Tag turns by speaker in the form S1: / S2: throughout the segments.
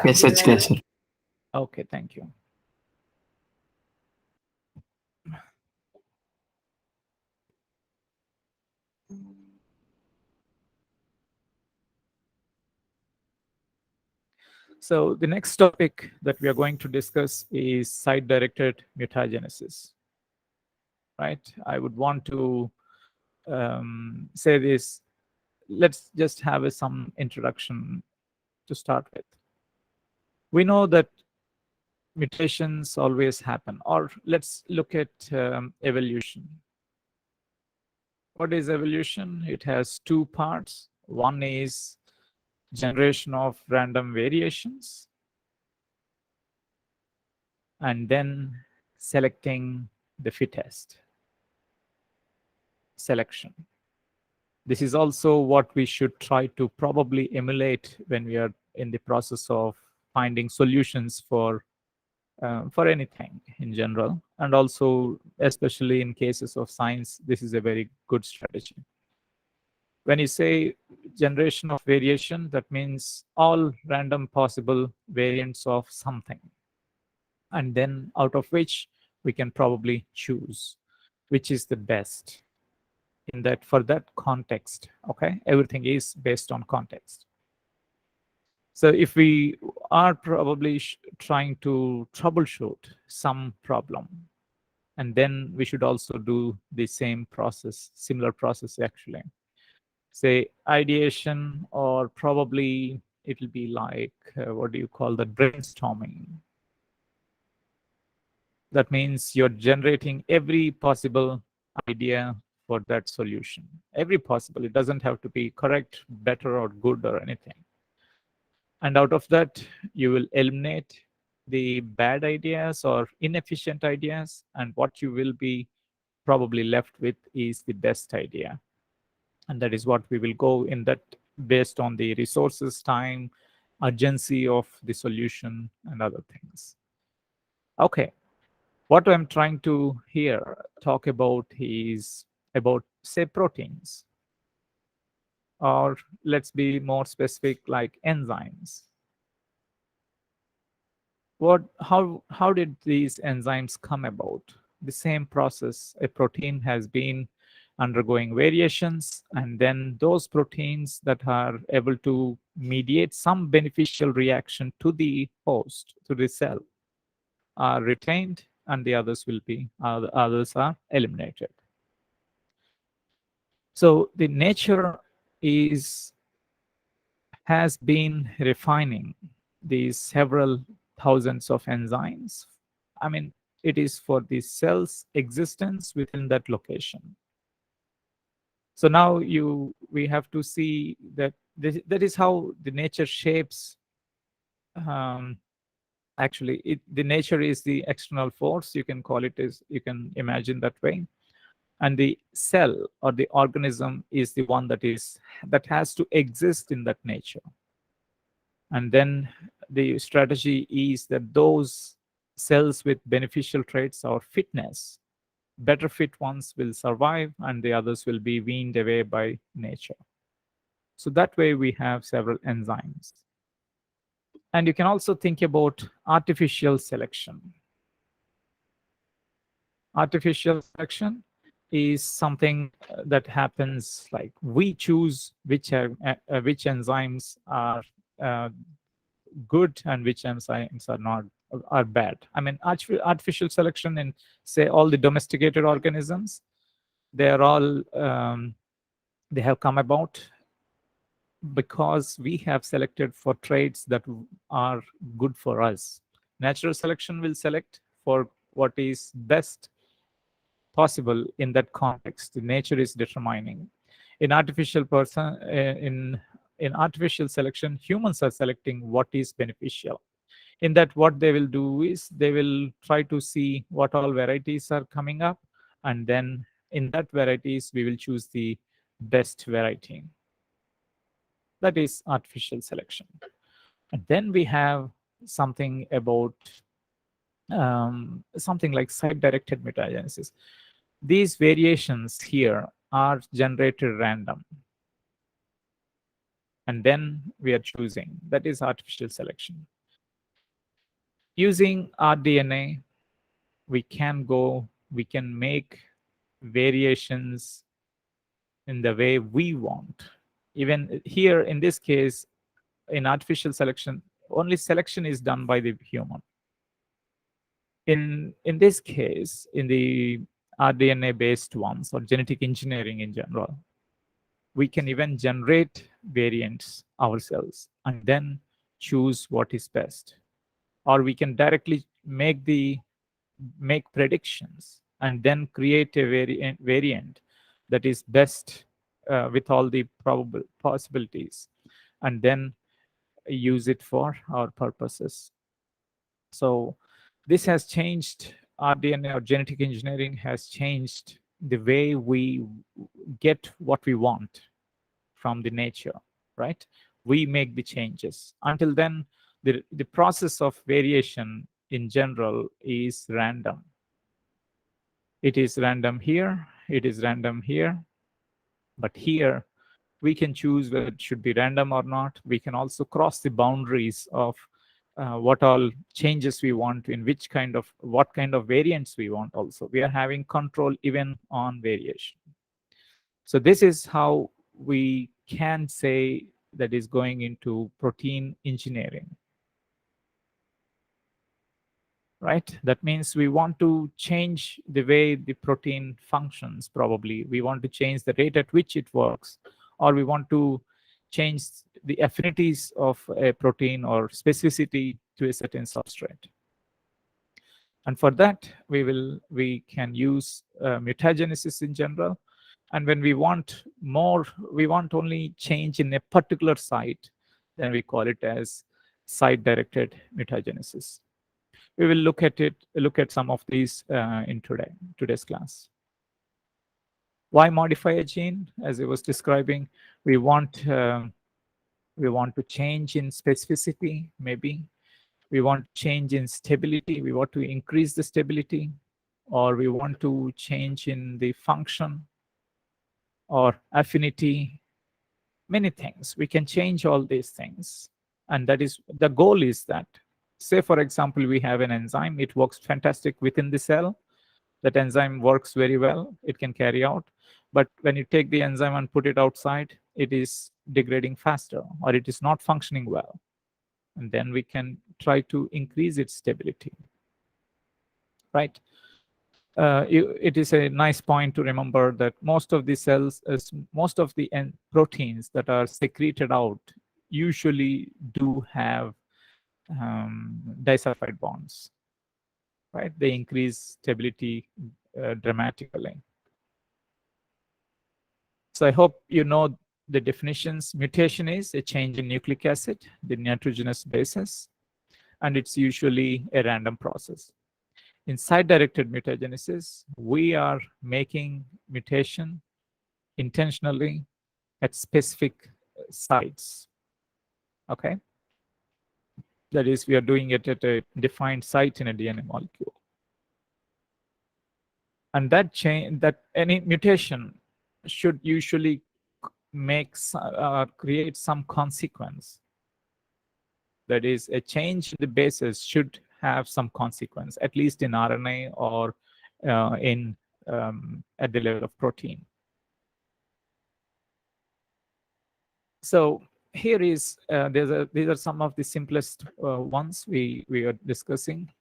S1: Cassette catcher.
S2: Okay, thank you. So the next topic that we are going to discuss is site-directed mutagenesis. Right? I would want to say this. Let's just have some introduction to start with. We know that mutations always happen, or let's look at evolution. What is evolution? It has two parts. One is generation of random variations, and then selecting the fittest, selection. This is also what we should try to probably emulate when we are in the process of finding solutions for anything in general, and also especially in cases of science, this is a very good strategy. When you say generation of variation, that means all random possible variants of something, and then out of which we can probably choose which is the best in that, for that context. Okay, everything is based on context. So if we are probably trying to troubleshoot some problem, and then we should also do the same process, similar process actually. Say ideation, or probably it will be like, what do you call that, brainstorming. That means you're generating every possible idea for that solution. Every possible, it doesn't have to be correct, better, or good, or anything. And out of that, you will eliminate the bad ideas or inefficient ideas, and what you will be probably left with is the best idea. And that is what we will go in that, based on the resources, time, urgency of the solution, and other things. Okay, what I'm trying to here talk about is about, say, proteins, or let's be more specific, like enzymes. How did these enzymes come about? The same process. A protein has been undergoing variations, and then those proteins that are able to mediate some beneficial reaction to the host, to the cell, are retained, and the others will be others are eliminated. So the nature has been refining these several thousands of enzymes. I mean, it is for the cell's existence within that location. So now we have to see that that is how the nature shapes. Actually, the nature is the external force. You can call it as, you can imagine that way. And the cell or the organism is the one that has to exist in that nature. And then the strategy is that those cells with beneficial traits or fitness, better fit ones will survive, and the others will be weaned away by nature. So that way we have several enzymes. And you can also think about artificial selection. Artificial selection is something that happens, like we choose which enzymes are good and which enzymes are bad. I mean, artificial selection in, say, all the domesticated organisms, they are all they have come about because we have selected for traits that are good for us. Natural selection will select for what is best possible in that context. The nature is determining. In artificial selection, humans are selecting what is beneficial. In that, what they will do is they will try to see what all varieties are coming up, and then in that varieties we will choose the best variety. That is artificial selection. And then we have something about something like site-directed mutagenesis. These variations here are generated random, and then we are choosing. That is artificial selection. Using rDNA, we can make variations in the way we want. Even here, in this case, in artificial selection, only selection is done by the human. In this case, in the rDNA based ones, or genetic engineering in general, we can even generate variants ourselves and then choose what is best. Or we can directly make predictions and then create a variant that is best with all the probable possibilities, and then use it for our purposes. So this has changed. rDNA, or genetic engineering, has changed the way we get what we want from the nature, right? We make the changes. Until then, the process of variation in general is random. It is random here, it is random here, but here we can choose whether it should be random or not. We can also cross the boundaries of what all changes we want, in what kind of variants we want. Also, we are having control even on variation. So this is how we can say that is going into protein engineering, right? That means we want to change the way the protein functions. Probably we want to change the rate at which it works, or we want to change the affinities of a protein or specificity to a certain substrate. And for that, we can use mutagenesis in general. And when we want more, we want only change in a particular site, then we call it as site-directed mutagenesis. We will look at some of these in today's class. Why modify a gene? As I was describing, we want to change in specificity, maybe. We want change in stability. We want to increase the stability, or we want to change in the function or affinity. Many things. We can change all these things. And that is the goal, is that, say, for example, we have an enzyme. It works fantastic within the cell. That enzyme works very well. It can carry out. But when you take the enzyme and put it outside, it is degrading faster, or it is not functioning well. And then we can try to increase its stability, right? It is a nice point to remember that most of the proteins that are secreted out usually do have disulfide bonds, right? They increase stability dramatically. So I hope you know the definitions. Mutation is a change in nucleic acid, the nitrogenous bases, and it's usually a random process. In site-directed mutagenesis, we are making mutation intentionally at specific sites. Okay? That is, we are doing it at a defined site in a DNA molecule. And that any mutation should usually create some consequence. That is, a change in the bases should have some consequence, at least in RNA or at the level of protein. So here is these are some of the simplest ones we are discussing.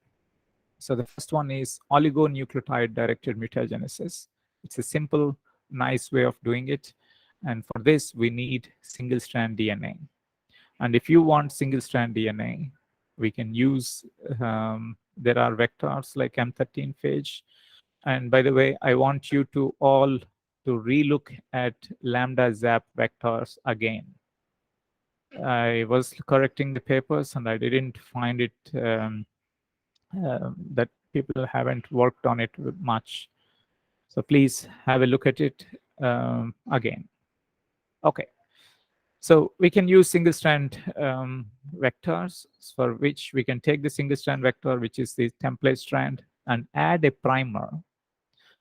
S2: So the first one is oligonucleotide directed mutagenesis. It's a simple, nice way of doing it. And for this, we need single-strand DNA. And if you want single-strand DNA, we can use, there are vectors like M13 phage. And by the way, I want you to all to relook at lambda zap vectors again. I was correcting the papers and I didn't find it that people haven't worked on it much. So please have a look at it again. Okay. So we can use single-strand vectors, for which we can take the single-strand vector, which is the template strand, and add a primer.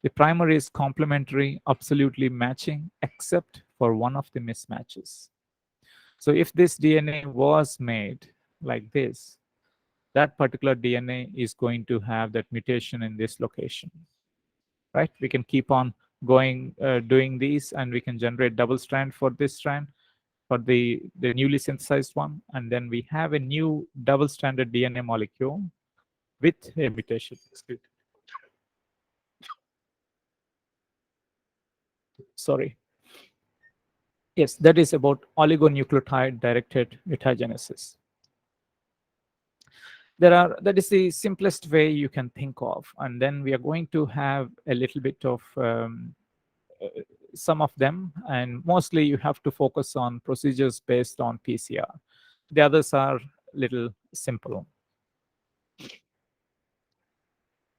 S2: The primer is complementary, absolutely matching, except for one of the mismatches. So if this DNA was made like this, that particular DNA is going to have that mutation in this location, right? We can keep on going, doing these, and we can generate double strand for this strand, for the newly synthesized one, and then we have a new double-stranded DNA molecule with a mutation. Sorry. Yes, that is about oligonucleotide directed mutagenesis. That is the simplest way you can think of, and then we are going to have a little bit of some of them, and mostly you have to focus on procedures based on PCR. The others are little simple.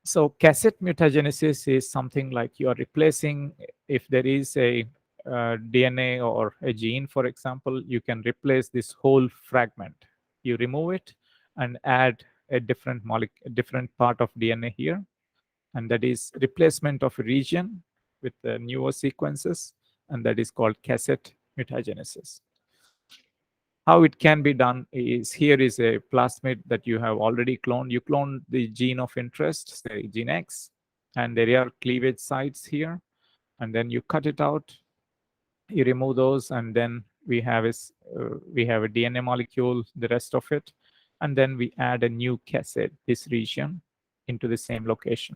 S2: So cassette mutagenesis is something like you are replacing, if there is a DNA or a gene, for example, you can replace this whole fragment. You remove it and add a different different part of DNA here, and that is replacement of a region with the newer sequences, and that is called cassette mutagenesis. How it can be done is, here is a plasmid that you have already cloned. You clone the gene of interest, say gene X, and there are cleavage sites here, and then you cut it out, you remove those, and then we have a DNA molecule, the rest of it, and then we add a new cassette, this region, into the same location.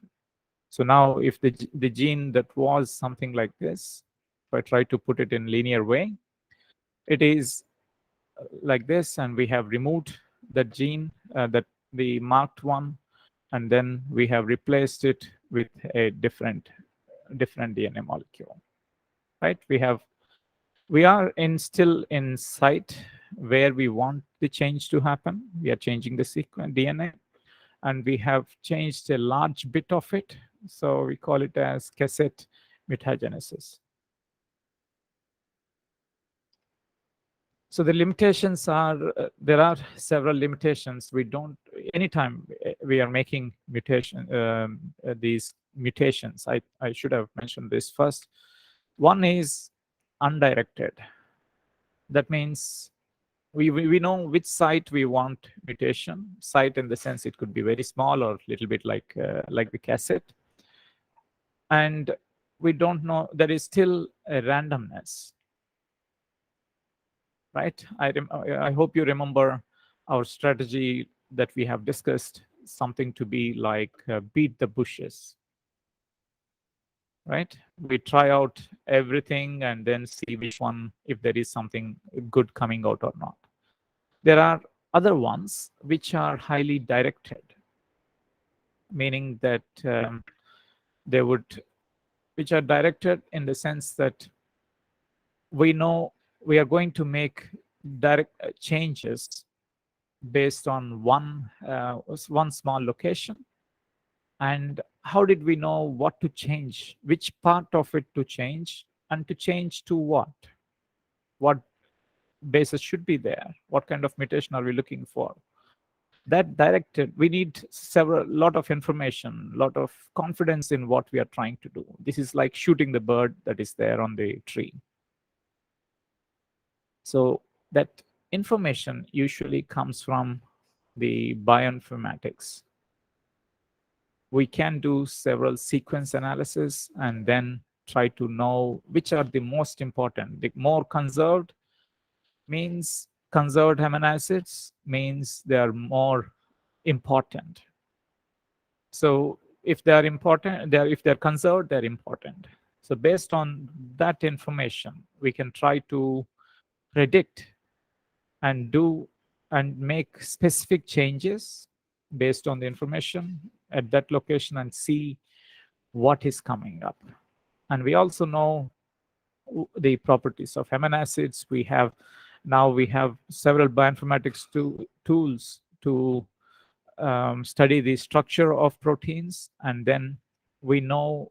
S2: So now if the gene that was something like this, if I try to put it in linear way, it is like this, and we have removed that gene, that the marked one, and then we have replaced it with a different DNA molecule, right? We are still in site where we want the change to happen. We are changing the sequence DNA, and we have changed a large bit of it, so we call it as cassette mutagenesis. So the limitations are, there are several limitations. We don't, anytime we are making these mutations, I should have mentioned this first. One is undirected. That means we know which site we want mutation. Site in the sense it could be very small or a little bit like the cassette. And we don't know, there is still a randomness. Right? I hope you remember our strategy that we have discussed, something to be like beat the bushes. Right? We try out everything and then see which one, if there is something good coming out or not. There are other ones which are highly directed, meaning that which are directed in the sense that we know we are going to make direct changes based on one small location. And how did we know what to change, which part of it to change, and to change to what? What bases should be there? What kind of mutation are we looking for? That directed, we need lot of information, lot of confidence in what we are trying to do. This is like shooting the bird that is there on the tree. So that information usually comes from the bioinformatics. We can do several sequence analysis and then try to know which are the most important. The more conserved means conserved amino acids means they are more important. So if they are important, if they're conserved, they're important. So based on that information, we can try to predict and make specific changes based on the information at that location and see what is coming up. And we also know the properties of amino acids. We have several bioinformatics tools to study the structure of proteins, and then we know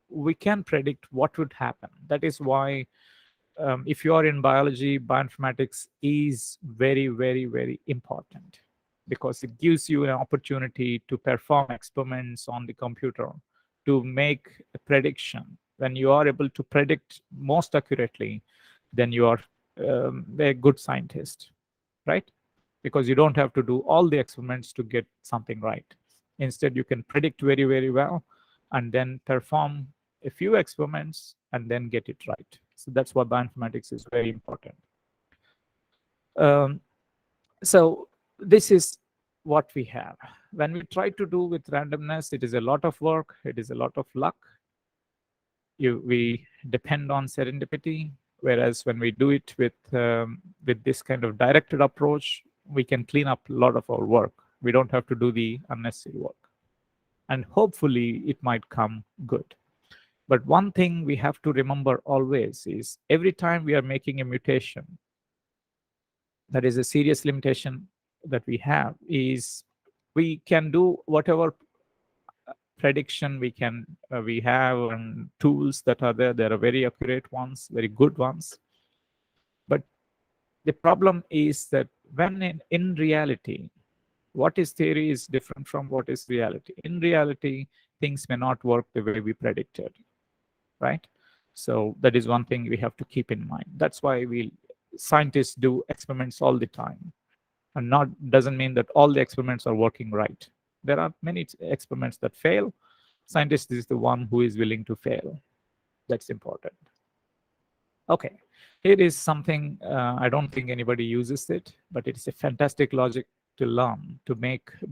S2: we can predict what would happen. That is why if you are in biology, bioinformatics is very, very, very important, because it gives you an opportunity to perform experiments on the computer to make a prediction. When you are able to predict most accurately, then you are a good scientist, right? because you don't have to do all the experiments to get something right. Instead, you can predict very, very well and then perform a few experiments and then get it right. So that's what bioinformatics is very important. So this is what we have. When we try to do with randomness, it is a lot of work, it is a lot of luck. We depend on serendipity, whereas when we do it with this kind of directed approach, we can clean up a lot of our work. We don't have to do the unnecessary work. And hopefully it might come good. But one thing we have to remember always is every time we are making a mutation, that is a serious limitation that we have, is we can do whatever prediction we have and tools that are there. There are very accurate ones, very good ones. But the problem is that when in reality, what is theory is different from what is reality. In reality, things may not work the way we predicted, right? So that is one thing we have to keep in mind. That's why scientists do experiments all the time, and not doesn't mean that all the experiments are working right. There are many experiments that fail. Scientist is the one who is willing to fail. That's important. Okay, here is something I don't think anybody uses it, but it's a fantastic logic to learn, to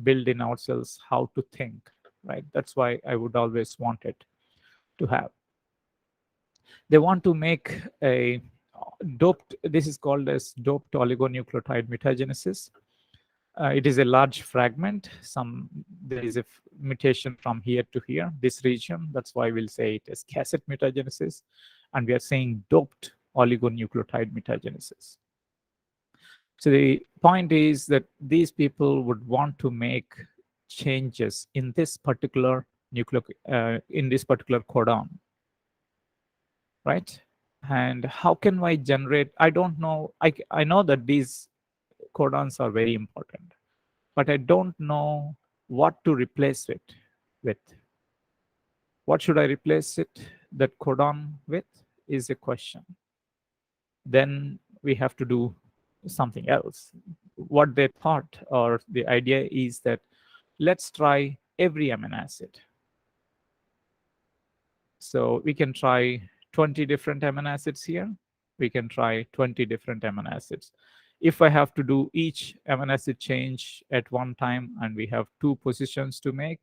S2: build in ourselves how to think, right? That's why I would always want it to have. They want to make a doped, this is called as doped oligonucleotide mutagenesis. It is a large fragment. There is a mutation from here to here, this region. That's why we'll say it as cassette mutagenesis. And we are saying doped oligonucleotide mutagenesis. So the point is that these people would want to make changes in this particular codon, right? And how can I generate? I don't know. I know that these codons are very important, but I don't know what to replace it with. What should I replace that codon with is a question. Then we have to do something else. What they thought, or the idea is that let's try every amino acid. So we can try 20 different amino acids here. We can try 20 different amino acids. If I have to do each amino acid change at one time and we have 2 positions to make,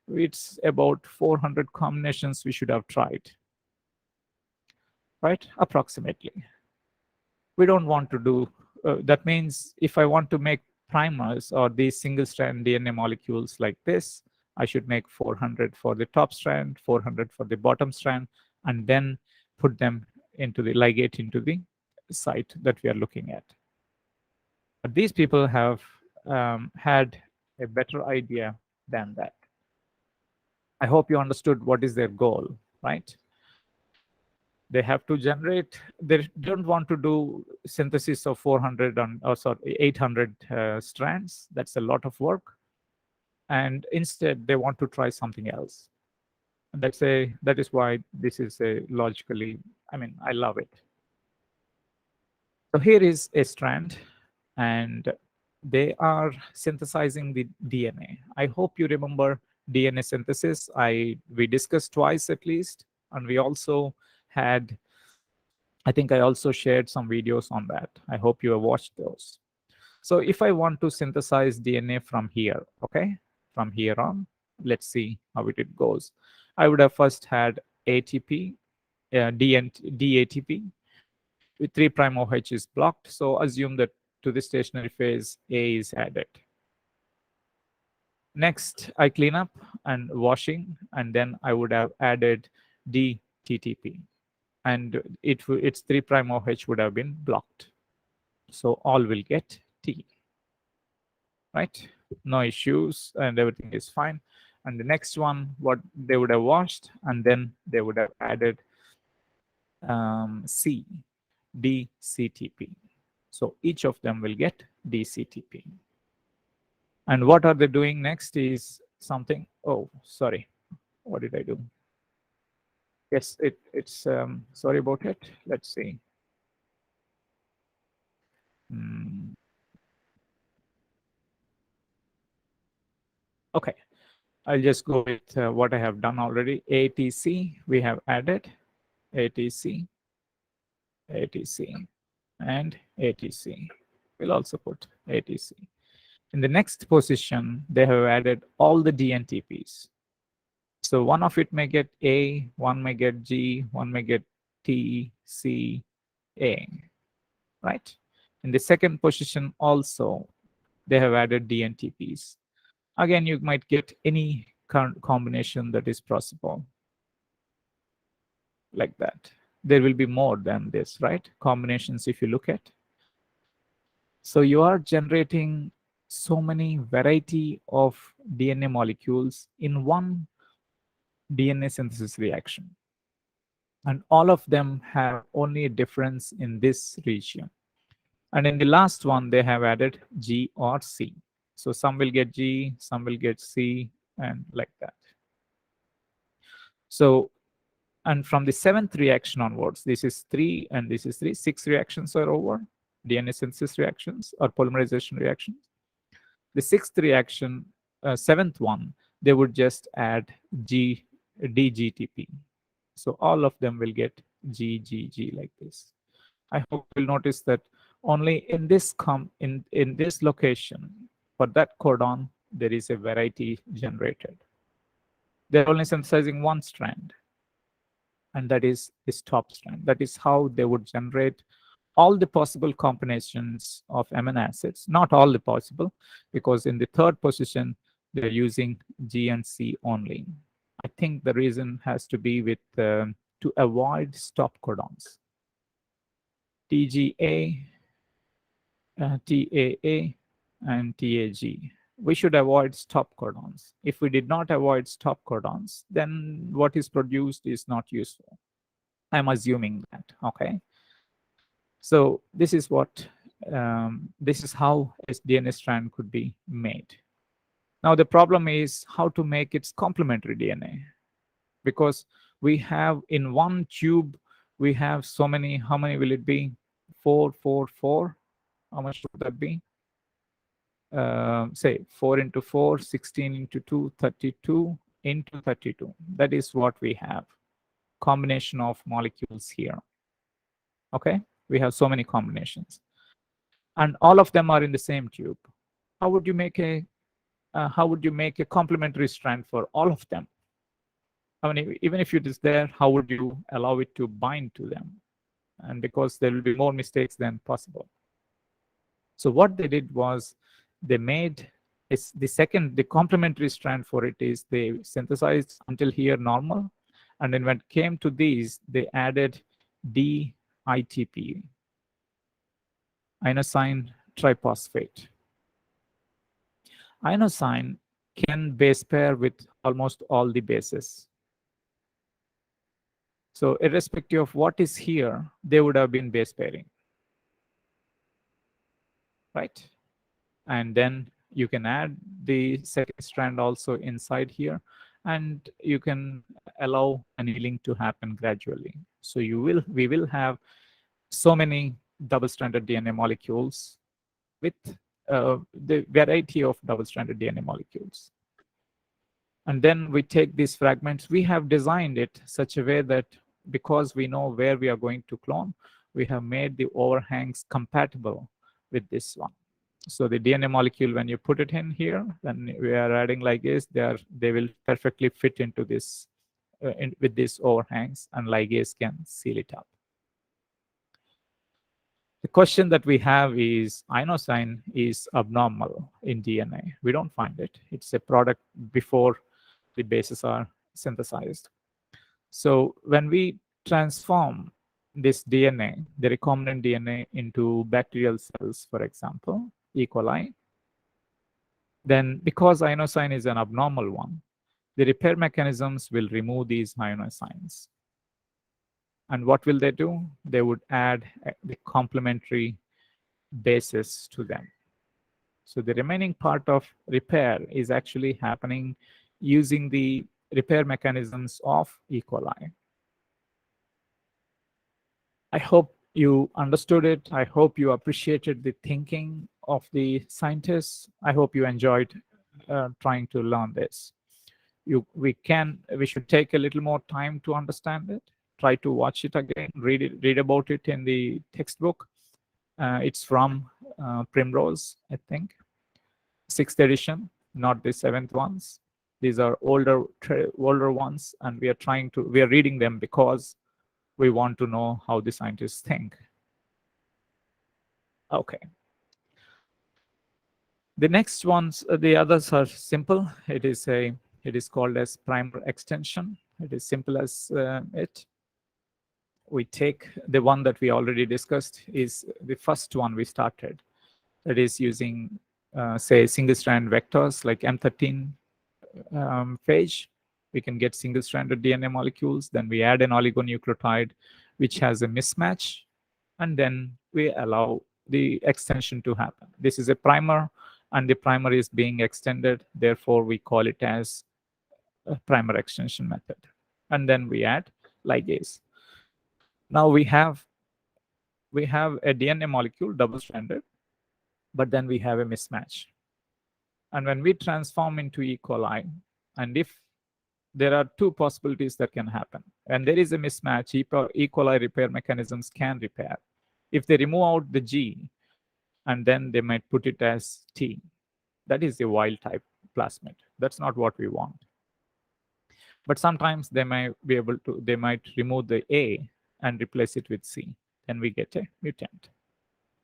S2: it's about 400 combinations we should have tried, right? Approximately. We don't want to do, that means if I want to make primers or these single strand DNA molecules like this, I should make 400 for the top strand, 400 for the bottom strand, and then put them ligate into the site that we are looking at. But these people have had a better idea than that. I hope you understood what is their goal, right? They have to generate, they don't want to do synthesis of 800 strands. That's a lot of work. And instead, they want to try something else. And that is why this is I love it. So here is a strand, and they are synthesizing the DNA. I hope you remember DNA synthesis. We discussed twice at least, and we also had, I think I also shared some videos on that. I hope you have watched those. So if I want to synthesize DNA from here, okay, from here on, let's see how it goes. I would have first had ATP, DATP, with 3' OH is blocked. So assume that to the stationary phase, A is added. Next, I clean up and washing, and then I would have added DTTP. And its 3' OH would have been blocked. So all will get T, right? No issues, and everything is fine. And the next one, what they would have washed, and then they would have added C, DCTP. So each of them will get DCTP. And what are they doing next is something, oh, sorry, what did I do? Yes, it's sorry about it. Let's see. Okay, I'll just go with what I have done already. ATC, we have added ATC, ATC, and ATC. We'll also put ATC. In the next position, they have added all the DNTPs. So one of it may get A, one may get G, one may get T, C, A, right? In the second position also, they have added DNTPs. Again, you might get any combination that is possible, like that. There will be more than this, right? Combinations if you look at. So you are generating so many variety of DNA molecules in one DNA synthesis reaction. And all of them have only a difference in this region. And in the last one, they have added G or C. So some will get G, some will get C, and like that. So, and from the seventh reaction onwards, this is 3 and this is 3, 6 reactions are over, DNA synthesis reactions or polymerization reactions. The sixth reaction, seventh one, they would just add DGTP. So all of them will get GGG like this. I hope you'll notice that only in this in this location, for that codon, there is a variety generated. They're only synthesizing one strand, and that is this top strand. That is how they would generate all the possible combinations of amino acids. Not all the possible, because in the third position, they're using G and C only. I think the reason has to be with to avoid stop codons. TGA, TAA, and TAG. We should avoid stop codons. If we did not avoid stop codons, then what is produced is not useful. I'm assuming that, okay? So this is what, this is how a DNA strand could be made. Now the problem is how to make its complementary DNA, because we have in one tube, we have so many, how many will it be? 4, 4, 4. How much would that be? Say 4 into 4, 16 into 2, 32 into 32. That is what we have. Combination of molecules here. Okay, we have so many combinations, and all of them are in the same tube. How would you make a complementary strand for all of them? I mean, even if it is there, how would you allow it to bind to them? And because there will be more mistakes than possible. So what they did was they made the complementary strand for it is they synthesized until here normal. And then when it came to these, they added DITP, inosine triphosphate. Inosine can base pair with almost all the bases. So irrespective of what is here, they would have been base pairing, right? And then you can add the second strand also inside here, and you can allow annealing to happen gradually. So we will have so many double-stranded DNA molecules with the variety of double-stranded DNA molecules. And then we take these fragments. We have designed it such a way that because we know where we are going to clone, we have made the overhangs compatible with this one. So the DNA molecule, when you put it in here, then we are adding ligase, they will perfectly fit into this with these overhangs, and ligase can seal it up. The question that we have is inosine is abnormal in DNA. We don't find it. It's a product before the bases are synthesized. So when we transform this DNA, the recombinant DNA, into bacterial cells, for example, E. coli, then because inosine is an abnormal one, the repair mechanisms will remove these ionosines. And what will they do? They would add the complementary bases to them. So the remaining part of repair is actually happening using the repair mechanisms of E. coli. I hope you understood it. I hope you appreciated the thinking of the scientists. I hope you enjoyed trying to learn this. We should take a little more time to understand it. Try to watch it again, read about it in the textbook. It's from Primrose, I think, 6th edition, not the 7th ones. These are older ones, and we are reading them because we want to know how the scientists think. Okay. The next ones, the others are simple. It is called as primer extension. It is simple as it. We take the one that we already discussed is the first one we started. That is using, say, single-strand vectors like M13 phage. We can get single-stranded DNA molecules. Then we add an oligonucleotide, which has a mismatch, and then we allow the extension to happen. This is a primer, and the primer is being extended. Therefore, we call it as a primer extension method. And then we add ligase. Now we have a DNA molecule, double-stranded, but then we have a mismatch. And when we transform into E. coli, and if there are two possibilities that can happen, and there is a mismatch, E. coli repair mechanisms can repair. If they remove out the G, and then they might put it as T, that is the wild type plasmid. That's not what we want. But sometimes they might remove the A and replace it with C. Then we get a mutant.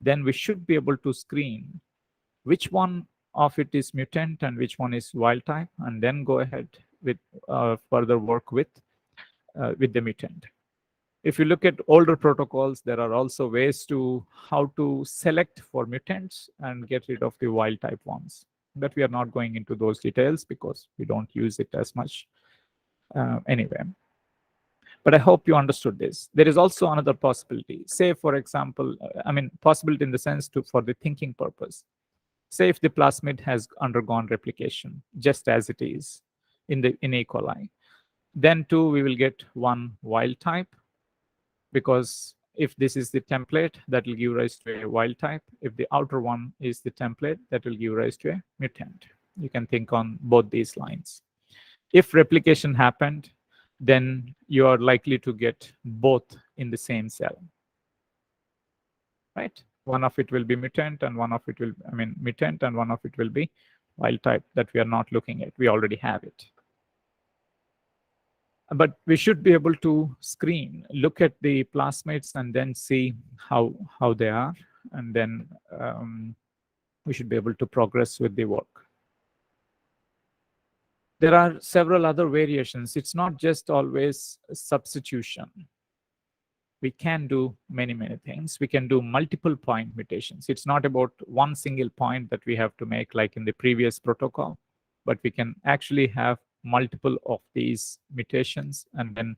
S2: Then we should be able to screen which one of it is mutant and which one is wild type, and then go ahead with further work with the mutant. If you look at older protocols, there are also ways to how to select for mutants and get rid of the wild type ones. But we are not going into those details because we don't use it as much anyway. But I hope you understood this. There is also another possibility. Say, for example, possibility in the sense for the thinking purpose. Say if the plasmid has undergone replication just as it is in E. coli, then too we will get one wild type, because if this is the template, that will give rise to a wild type. If the outer one is the template, that will give rise to a mutant. You can think on both these lines. If replication happened, then you are likely to get both in the same cell, right? One of it will be mutant, and one of it will, mutant, and one of it will be wild type that we are not looking at. We already have it. But we should be able to look at the plasmids and then see how they are, and then we should be able to progress with the work. There are several other variations. It's not just always substitution. We can do many things. We can do multiple point mutations. It's not about one single point that we have to make like in the previous protocol, but we can actually have multiple of these mutations, and then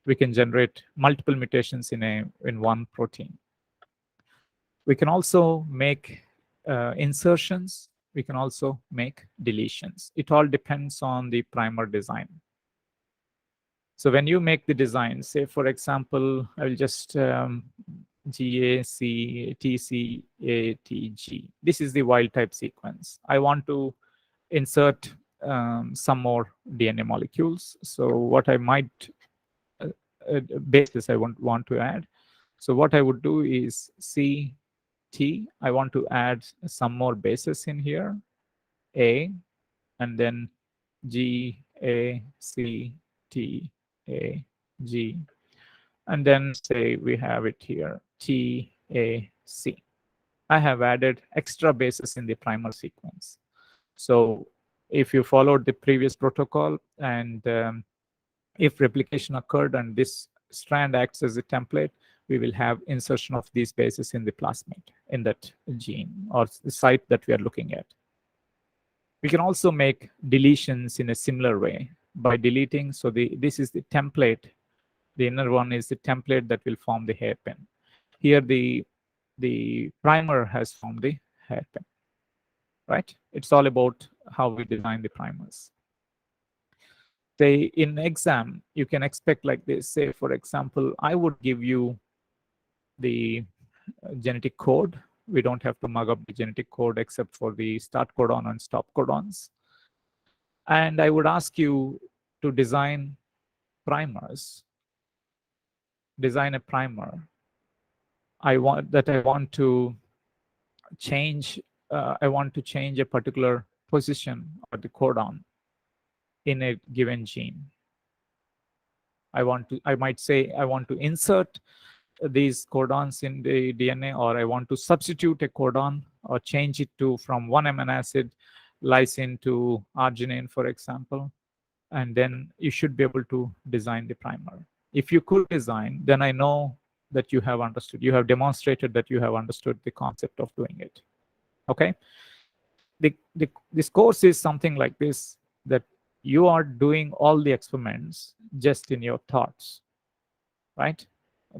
S2: we can generate multiple mutations in one protein. We can also make insertions. We can also make deletions. It all depends on the primer design. So when you make the design, say, for example, I will just GACTCATG. This is the wild type sequence. I want to insert some more DNA molecules. So what I might, bases I want to add. So what I would do is CT, I want to add some more bases in here, A, and then G, A, C, T, A, G, and then say we have it here, T, A, C. I have added extra bases in the primer sequence. So if you followed the previous protocol, and if replication occurred and this strand acts as a template, we will have insertion of these bases in the plasmid, in that gene or the site that we are looking at. We can also make deletions in a similar way by deleting. So this is the template. The inner one is the template that will form the hairpin. Here the primer has formed the hairpin, right? It's all about how we design the primers. Say in exam, you can expect like this. Say, for example, I would give you the genetic code. We don't have to mug up the genetic code except for the start codon and stop codons. And I would ask you to design primers. Design a primer. I want to change. I want to change a particular position or the codon in a given gene. I might say I want to insert these codons in the DNA, or I want to substitute a codon or change it to from one amino acid lysine to arginine, for example. And then you should be able to design the primer. If you could design, then I know that you have understood. You have demonstrated that you have understood the concept of doing it. Okay. This course is something like this, that you are doing all the experiments just in your thoughts, right?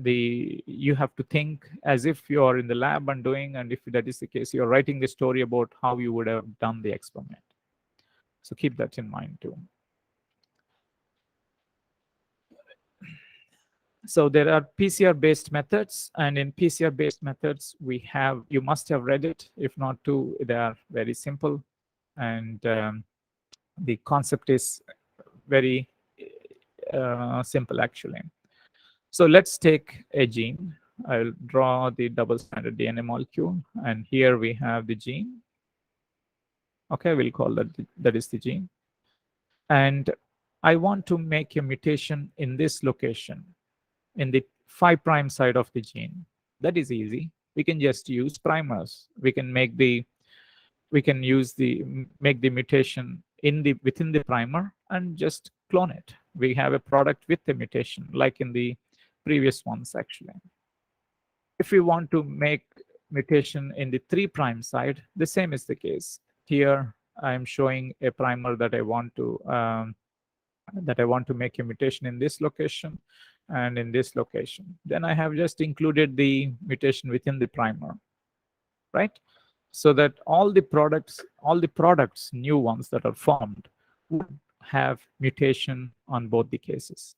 S2: You have to think as if you are in the lab and doing, and if that is the case, you're writing the story about how you would have done the experiment. So keep that in mind too. So there are PCR based methods, and in PCR based methods, you must have read it. If not too, they are very simple. And the concept is very simple actually. So let's take a gene. I'll draw the double-stranded DNA molecule, and here we have the gene. Okay, we'll call that is the gene. And I want to make a mutation in this location, in the 5' side of the gene. That is easy. We can just use primers. We can make the mutation within the primer and just clone it. We have a product with the mutation, like in the previous ones actually. If we want to make mutation in the 3' side, the same is the case. Here I am showing a primer that I want to make a mutation in this location and in this location. Then I have just included the mutation within the primer, right? So that all the products, new ones that are formed, would have mutation on both the cases.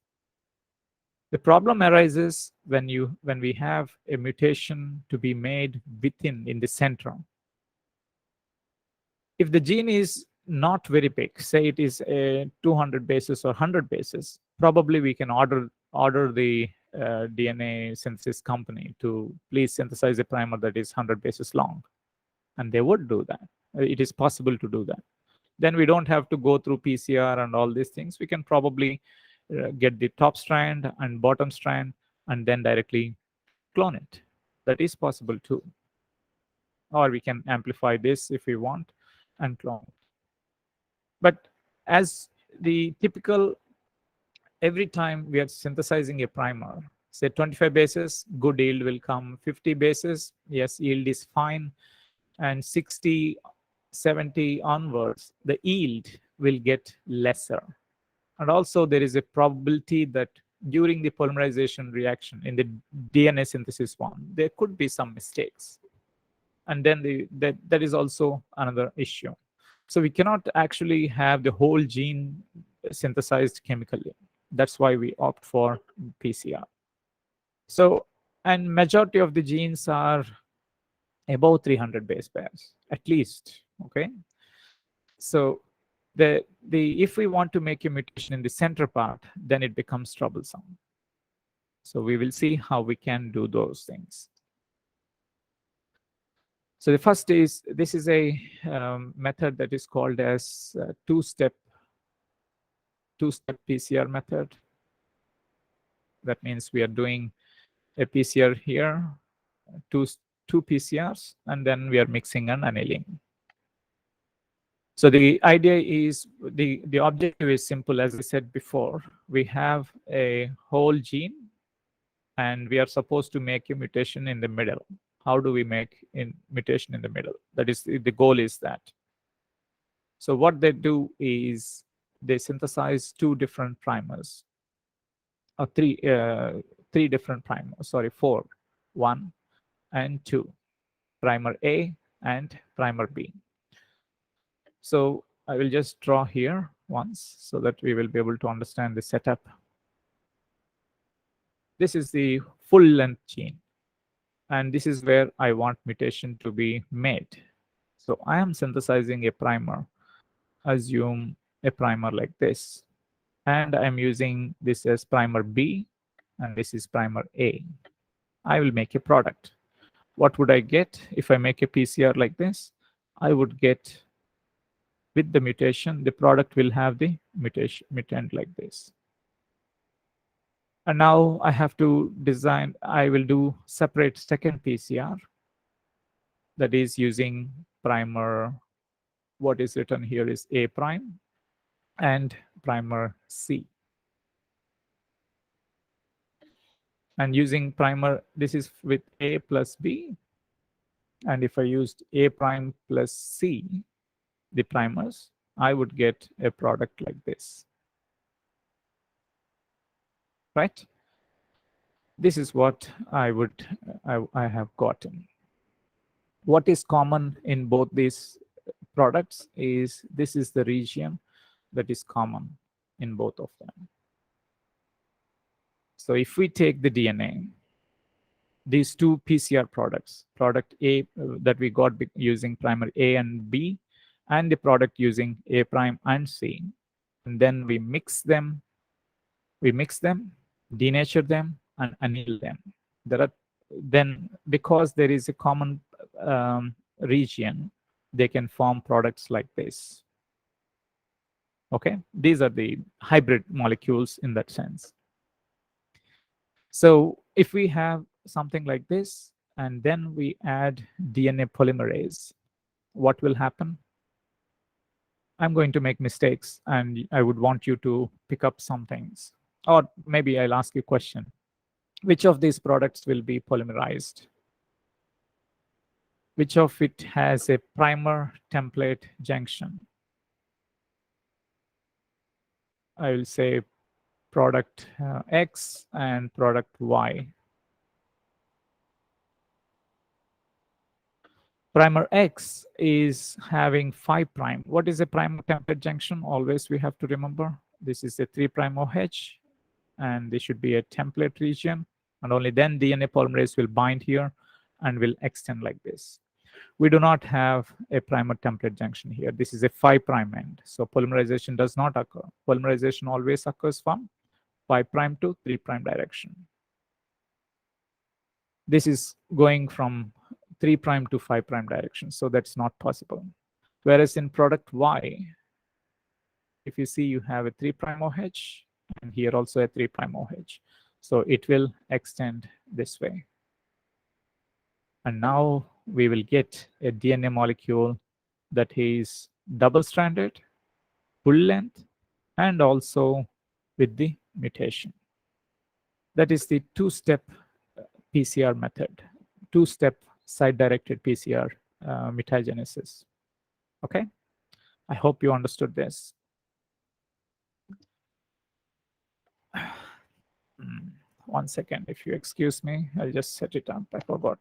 S2: The problem arises when we have a mutation to be made in the center. If the gene is not very big, say it is a 200 bases or 100 bases, probably we can order the DNA synthesis company to please synthesize a primer that is 100 bases long. And they would do that. It is possible to do that. Then we don't have to go through PCR and all these things. We can probably get the top strand and bottom strand and then directly clone it. That is possible too. Or we can amplify this if we want and clone it. But as the typical, every time we are synthesizing a primer, say 25 bases, good yield will come. 50 bases, yes, yield is fine. And 60, 70 onwards, the yield will get lesser. And also there is a probability that during the polymerization reaction in the DNA synthesis one, there could be some mistakes. And then that is also another issue. So we cannot actually have the whole gene synthesized chemically. That's why we opt for PCR. So, and majority of the genes are above 300 base pairs, at least, okay? So if we want to make a mutation in the center part, then it becomes troublesome. So we will see how we can do those things. So the first is, this is a method that is called as two-step PCR method. That means we are doing a PCR here, two PCRs, and then we are mixing and annealing. So the idea is, the objective is simple. As I said before, we have a whole gene and we are supposed to make a mutation in the middle. How do we make a mutation in the middle? That is, the goal is that. So what they do is they synthesize two different primers, or three different primers, sorry, 4, 1 and 2, primer A and primer B. So I will just draw here once so that we will be able to understand the setup. This is the full length gene, and this is where I want mutation to be made. So I am synthesizing a primer. Assume a primer like this. And I'm using this as primer B, and this is primer A. I will make a product. What would I get if I make a PCR like this? I would get, with the mutation, the product will have the mutant like this. And now I have to design, I will do separate second PCR, that is using primer, what is written here is A prime and primer C. And using primer, this is with A plus B. And if I used A prime plus C, the primers, I would get a product like this. Right? This is what I have gotten. What is common in both these products is this is the region that is common in both of them. So if we take the DNA, these two PCR products, product A that we got using primer A and B, and the product using A prime and C, and then we mix them, denature them, and anneal them. Then because there is a common region, they can form products like this. Okay, these are the hybrid molecules in that sense. So if we have something like this, and then we add DNA polymerase, what will happen? I'm going to make mistakes, and I would want you to pick up some things. Or maybe I'll ask you a question. Which of these products will be polymerized? Which of it has a primer template junction? I will say product X and product Y. Primer X is having 5'. What is a primer template junction? Always we have to remember this is a 3' OH, and this should be a template region, and only then DNA polymerase will bind here and will extend like this. We do not have a primer template junction here. This is a 5' end, so polymerization does not occur. Polymerization always occurs from 5' to 3' direction. This is going from 3' to 5' direction, so that's not possible. Whereas in product Y, if you see, you have a 3' OH, and here also a 3' OH. So it will extend this way. And now we will get a DNA molecule that is double-stranded, full length, and also with the mutation. That is the two-step PCR method, two-step side-directed PCR mutagenesis. Okay, I hope you understood this. One second, if you excuse me, I'll just set it up. I forgot.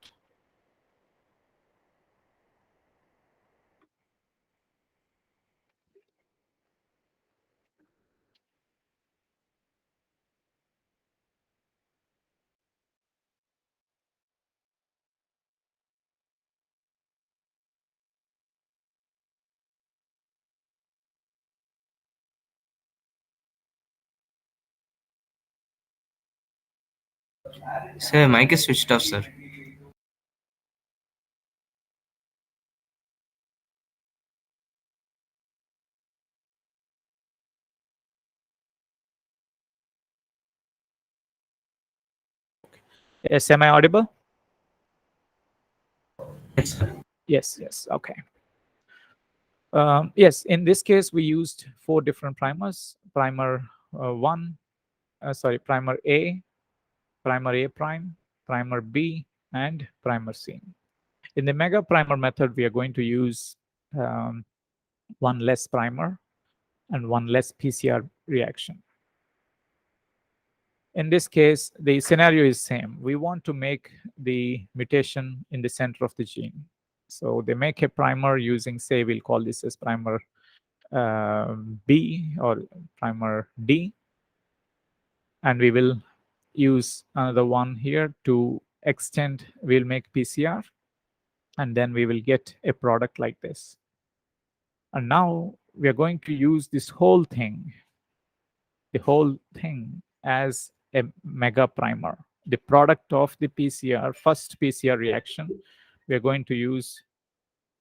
S1: Sir, mic is switched off, sir.
S2: Yes, am I audible?
S1: Yes, sir.
S2: Yes, okay. Yes, in this case, we used 4 different primers. Primer primer A, primer A prime, primer B, and primer C. In the mega primer method, we are going to use one less primer and one less PCR reaction. In this case, the scenario is same. We want to make the mutation in the center of the gene. So they make a primer using, say, we'll call this as primer B or primer D. And we will use another one here to extend. We'll make PCR, and then we will get a product like this. And now we are going to use this whole thing, as a mega primer. The product of the PCR, first PCR reaction, we are going to use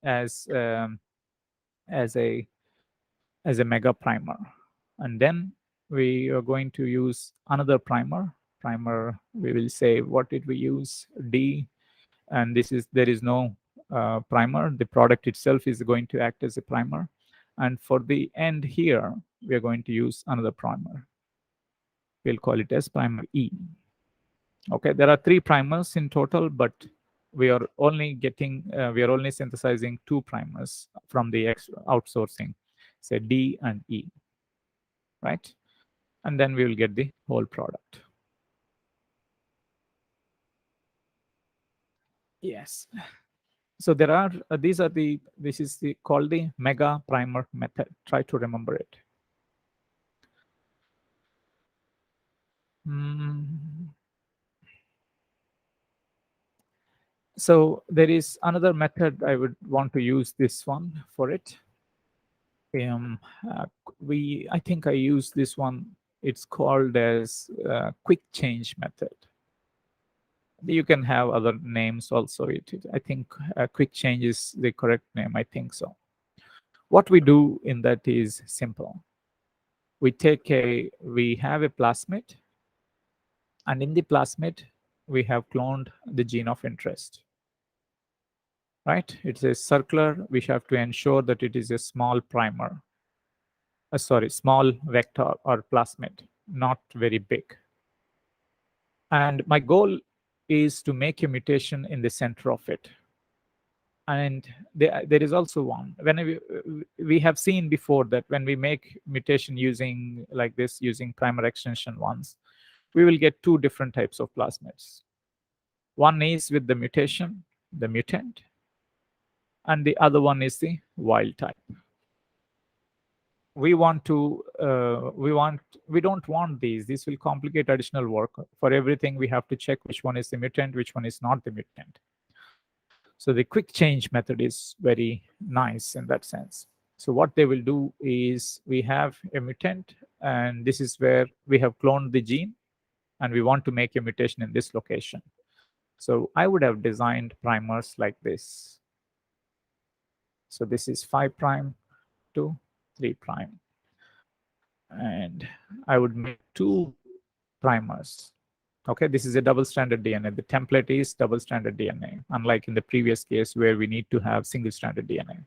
S2: as a mega primer, and then we are going to use another primer. We will say, what did we use? D, and there is no primer. The product itself is going to act as a primer, and for the end here, we are going to use another primer. We'll call it as primer E. Okay, there are 3 primers in total, but we are only synthesizing 2 primers from the outsourcing, say D and E, right? And then we will get the whole product. Yes. So there are this is called the mega primer method. Try to remember it. So there is another method. I would want to use this one for it. I think I use this one. It's called as quick change method. You can have other names also. I think quick change is the correct name. I think so. What we do in that is simple. We have a plasmid, and in the plasmid, we have cloned the gene of interest. Right? It's a circular. We have to ensure that it is a small primer. Small vector or plasmid, not very big. And my goal is to make a mutation in the center of it. And there is also one. When we have seen before that when we make mutation using primer extension ones, we will get 2 different types of plasmids. One is with the mutation, the mutant, and the other one is the wild type. We don't want these. This will complicate additional work. For everything, we have to check which one is the mutant, which one is not the mutant. So the quick change method is very nice in that sense. So what they will do is we have a mutant, and this is where we have cloned the gene, and we want to make a mutation in this location. So I would have designed primers like this. So this is 5' to 3'. And I would make 2 primers. Okay, this is a double-stranded DNA. The template is double-stranded DNA, unlike in the previous case where we need to have single-stranded DNA.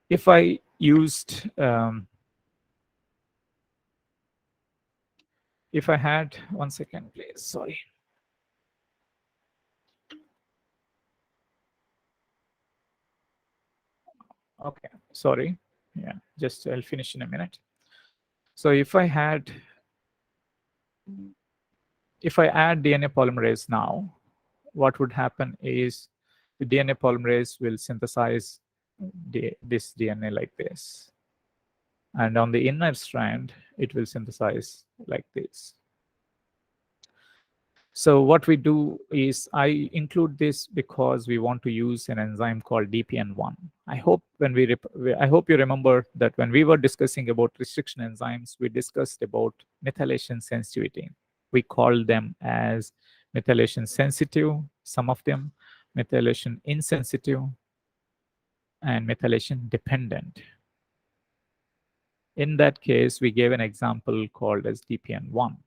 S2: If I used, if I had, one second, please, sorry. Okay, sorry. Yeah, just I'll finish in a minute. So if I add DNA polymerase now, what would happen is the DNA polymerase will synthesize this DNA like this. And on the inner strand, it will synthesize like this. So what we do is I include this because we want to use an enzyme called DPN1. I hope you remember that when we were discussing about restriction enzymes, we discussed about methylation sensitivity. We called them as methylation sensitive, some of them, methylation insensitive, and methylation dependent. In that case, we gave an example called as DPN1.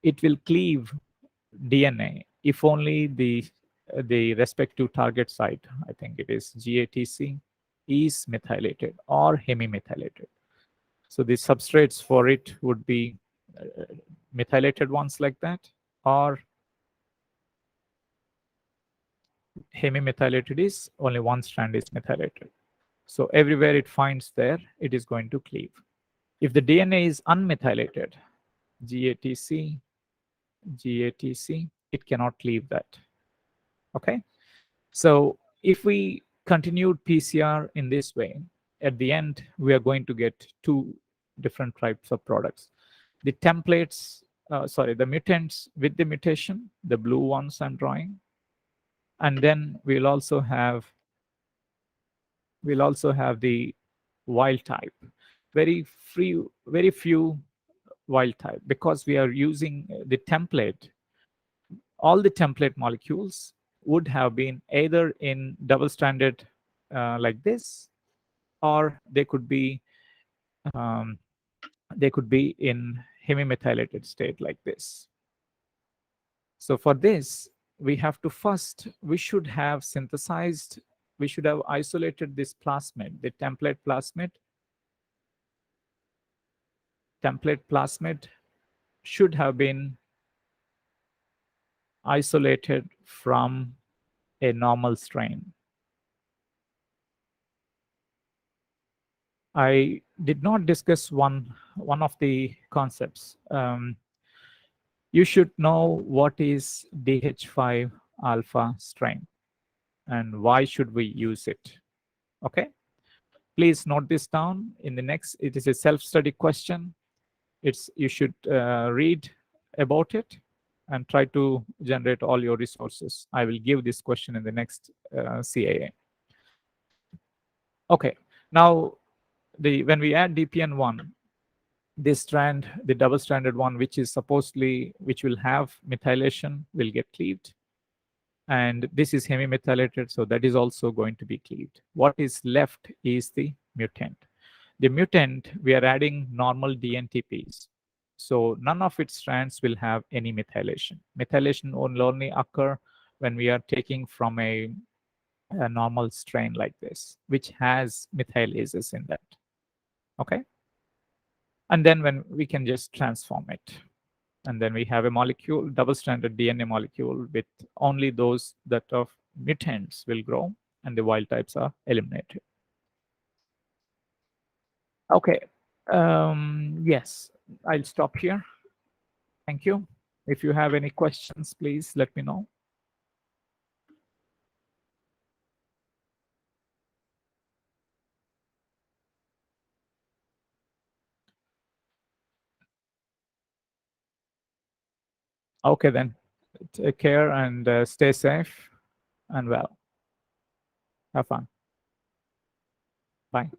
S2: It will cleave DNA if only the respective target site, I think it is GATC, is methylated or hemimethylated. So the substrates for it would be methylated ones like that, or hemimethylated is only one strand is methylated. So everywhere it finds there, it is going to cleave. If the DNA is unmethylated, GATC, it cannot cleave that. Okay. So if we continued PCR in this way, at the end, we are going to get 2 different types of products. The templates, the mutants with the mutation, the blue ones I'm drawing. And then we'll also have the wild type. Very few wild type, because we are using the template. All the template molecules would have been either in double-stranded like this, or they could be in hemimethylated state like this. So for this, we have to first, we should have isolated this plasmid, the template plasmid should have been isolated from a normal strain. I did not discuss one of the concepts. You should know what is DH5 alpha strain and why should we use it. Okay, please note this down. In the next, it is a self-study question. You should read about it and try to generate all your resources. I will give this question in the next CAA. Okay, now when we add DPN1, this strand, the double-stranded one, which will have methylation, will get cleaved. And this is hemimethylated, so that is also going to be cleaved. What is left is the mutant. The mutant, we are adding normal DNTPs. So none of its strands will have any methylation. Methylation will only occur when we are taking from a normal strain like this, which has methylases in that. Okay? And then when we can just transform it. And then we have a molecule, double-stranded DNA molecule with only those that of mutants will grow and the wild types are eliminated. Okay. Yes, I'll stop here. Thank you. If you have any questions, please let me know. Okay, then. Take care and stay safe and well. Have fun. Bye.